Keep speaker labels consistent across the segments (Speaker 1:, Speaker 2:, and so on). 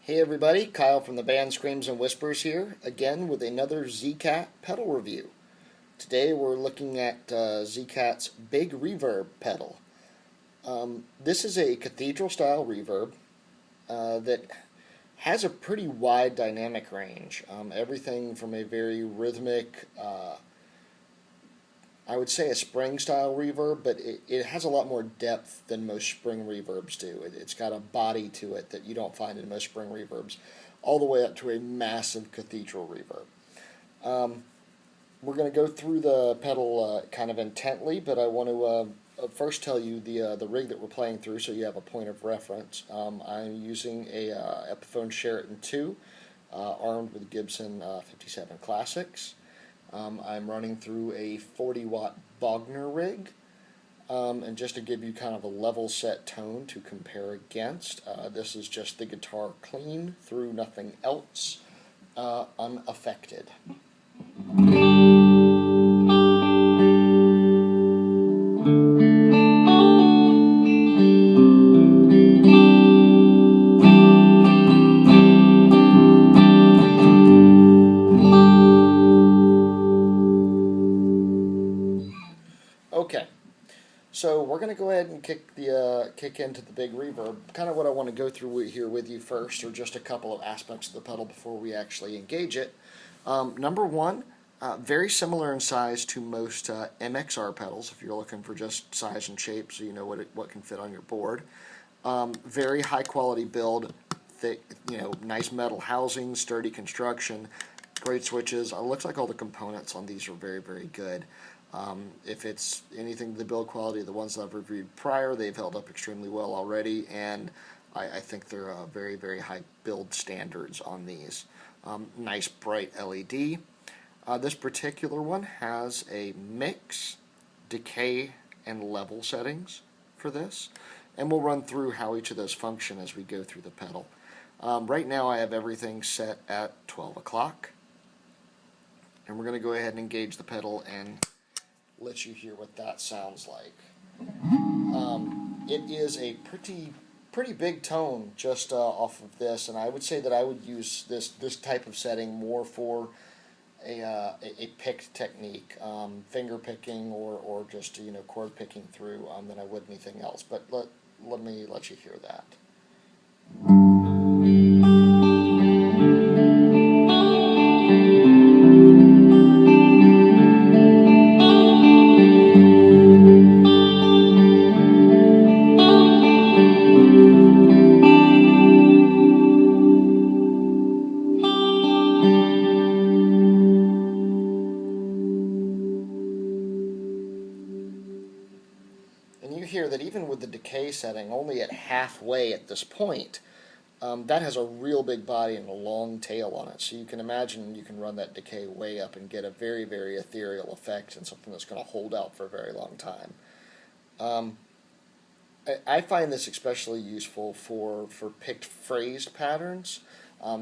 Speaker 1: Hey everybody, Kyle from the band Screams and Whispers here, again with another zcat pedal review. Today we're looking at zcat's Big Reverb pedal. This is a Cathedral style reverb that has a pretty wide dynamic range. Everything from a very rhythmic, I would say a spring style reverb, but it has a lot more depth than most spring reverbs do. It's got a body to it that you don't find in most spring reverbs, all the way up to a massive Cathedral reverb. We're going to go through the pedal kind of intently, but I want to first tell you the rig that we're playing through so you have a point of reference. I'm using a Epiphone Sheraton 2 armed with Gibson 57 Classics. I'm running through a 40-watt Bogner rig, and just to give you kind of a level set tone to compare against, this is just the guitar clean through nothing else, unaffected. Okay, so we're going to go ahead and kick into the Big Reverb. Kind of what I want to go through here with you first are just a couple of aspects of the pedal before we actually engage it. Number one, very similar in size to most MXR pedals, if you're looking for just size and shape so you know what can fit on your board. Very high quality build, thick, nice metal housing, sturdy construction, great switches. It looks like all the components on these are very, very good. If it's anything to the build quality of the ones that I've reviewed prior, they've held up extremely well already, and I think they're very, very high build standards on these. Nice bright LED. This particular one has a mix, decay, and level settings for this, and we'll run through how each of those function as we go through the pedal. Right now I have everything set at 12 o'clock, and we're going to go ahead and engage the pedal and let you hear what that sounds like. It is a pretty big tone just off of this, and I would say that I would use this type of setting more for a picked technique, finger picking or just chord picking through than I would anything else. But let me let you hear that. And you hear that even with the decay setting, only at halfway at this point, that has a real big body and a long tail on it. So you can imagine you can run that decay way up and get a very, very ethereal effect and something that's going to hold out for a very long time. I find this especially useful for picked phrased patterns,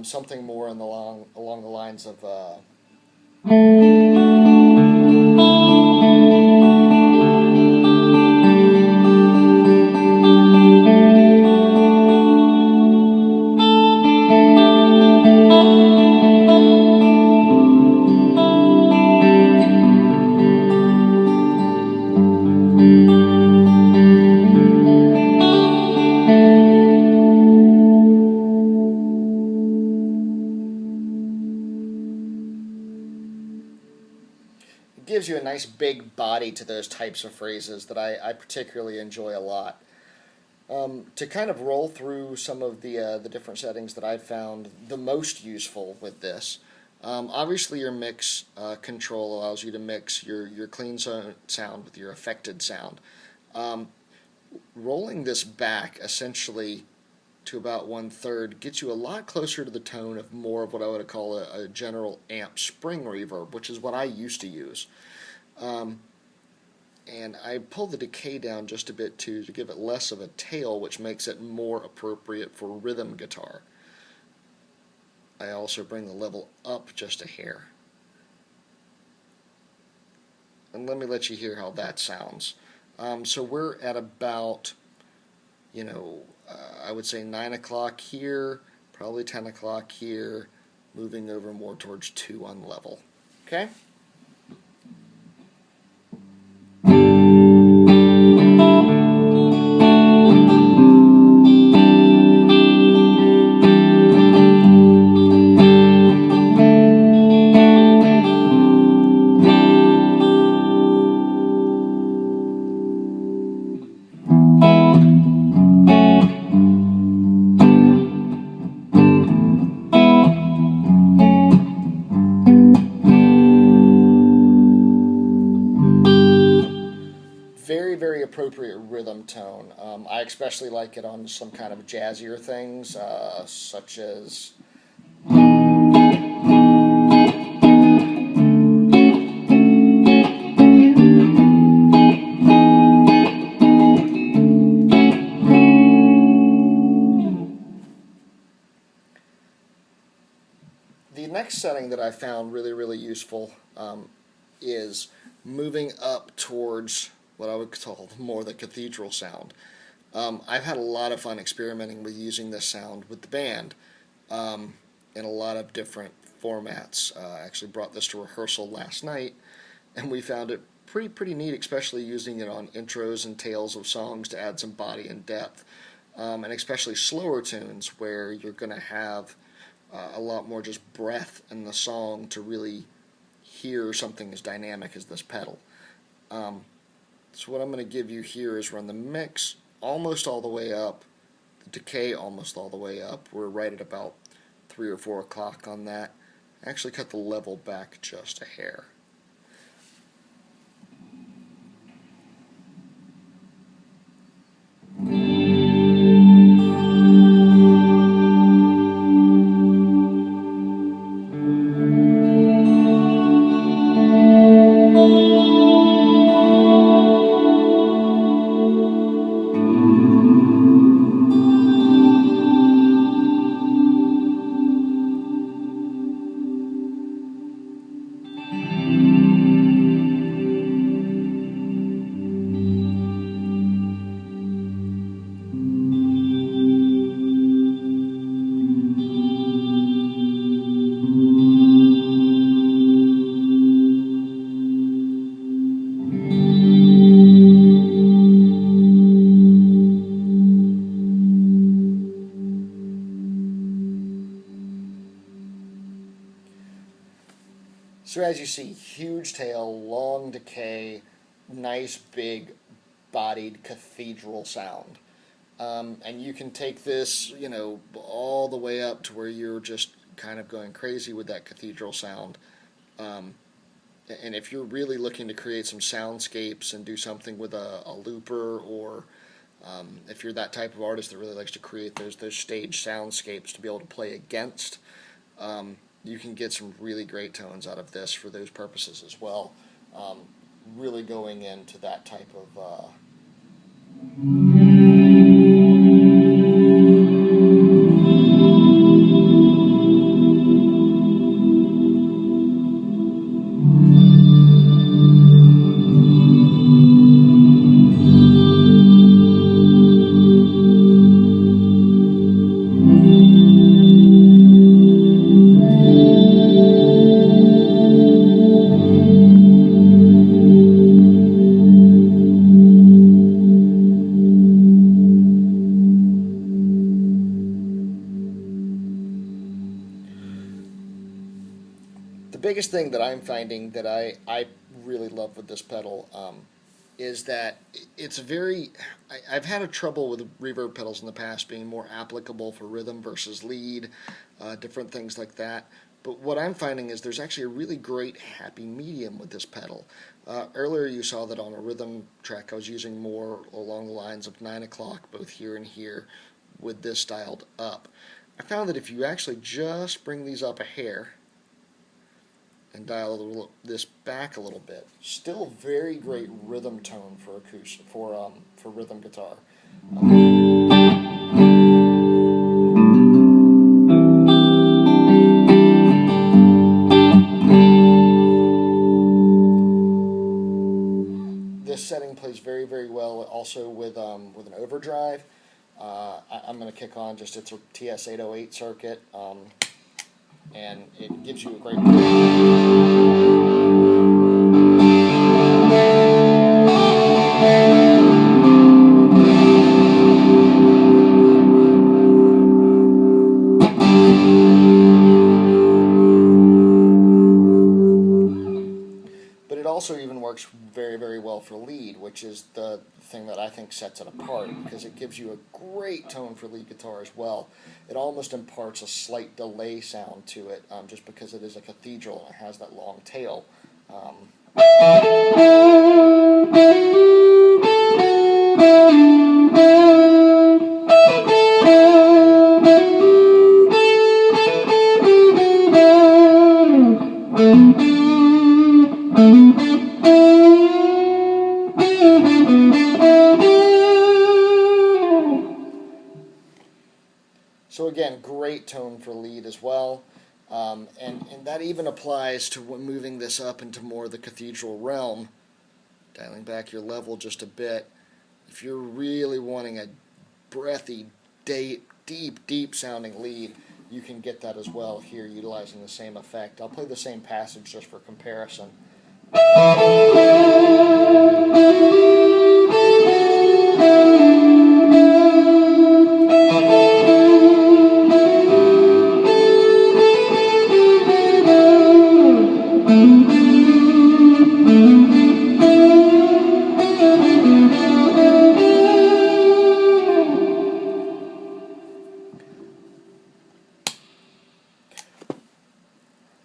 Speaker 1: something more along the lines of it gives you a nice big body to those types of phrases that I particularly enjoy a lot. To kind of roll through some of the different settings that I've found the most useful with this, obviously your mix control allows you to mix your clean sound with your affected sound. Rolling this back essentially to about 1/3 gets you a lot closer to the tone of more of what I would call a general amp spring reverb, which is what I used to use. And I pull the decay down just a bit too to give it less of a tail, which makes it more appropriate for rhythm guitar. I also bring the level up just a hair. And let me let you hear how that sounds. So we're at about, I would say 9 o'clock here, probably 10 o'clock here, moving over more towards 2 on level. Okay? Very, very appropriate rhythm tone. I especially like it on some kind of jazzier things, such as the next setting that I found really, really useful is moving up towards what I would call more the cathedral sound. I've had a lot of fun experimenting with using this sound with the band in a lot of different formats. I actually brought this to rehearsal last night, and we found it pretty neat, especially using it on intros and tails of songs to add some body and depth, and especially slower tunes where you're going to have a lot more just breath in the song to really hear something as dynamic as this pedal. So what I'm going to give you here is run the mix almost all the way up, the decay almost all the way up. We're right at about 3 or 4 o'clock on that. Actually cut the level back just a hair. So as you see, huge tail, long decay, nice big bodied cathedral sound. And you can take this, all the way up to where you're just kind of going crazy with that cathedral sound. And if you're really looking to create some soundscapes and do something with a looper, or if you're that type of artist that really likes to create those stage soundscapes to be able to play against, you can get some really great tones out of this for those purposes as well. Really going into that type of the biggest thing that I'm finding that I really love with this pedal is that it's I've had a trouble with reverb pedals in the past being more applicable for rhythm versus lead, different things like that. But what I'm finding is there's actually a really great happy medium with this pedal. Earlier you saw that on a rhythm track I was using more along the lines of 9 o'clock, both here and here, with this dialed up. I found that if you actually just bring these up a hair and dial this back a little bit, still very great rhythm tone for acoustic, for rhythm guitar. This setting plays very, very well also with an overdrive. I'm going to kick on just it's a TS-808 circuit, and it gives you a great. But it also even works very, very well for lead, which is the thing that I think sets it apart, because it gives you a great tone for lead guitar as well. It almost imparts a slight delay sound to it, just because it is a Cathedral and it has that long tail. So again, great tone for lead as well, and that even applies to moving this up into more of the Cathedral realm, dialing back your level just a bit. If you're really wanting a breathy, deep sounding lead, you can get that as well here, utilizing the same effect. I'll play the same passage just for comparison.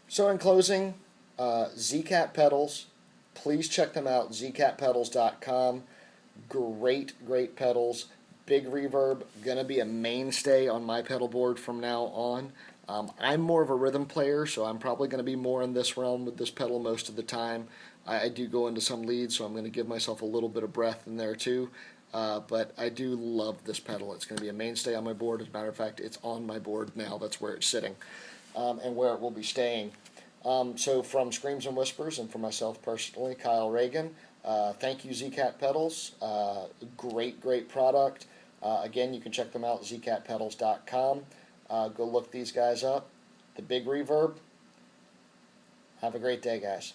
Speaker 1: So in closing, zcat pedals, please check them out, zcatpedals.com. Great pedals. Big Reverb, going to be a mainstay on my pedal board from now on. I'm more of a rhythm player, so I'm probably going to be more in this realm with this pedal most of the time. I do go into some leads, so I'm going to give myself a little bit of breath in there too. But I do love this pedal. It's going to be a mainstay on my board. As a matter of fact, it's on my board now. That's where it's sitting, and where it will be staying. So from Screams and Whispers, and for myself personally, Kyle Ragan, thank you, zcat pedals. Great product. Again, you can check them out at zcatpedals.com. Go look these guys up. The Big Reverb. Have a great day, guys.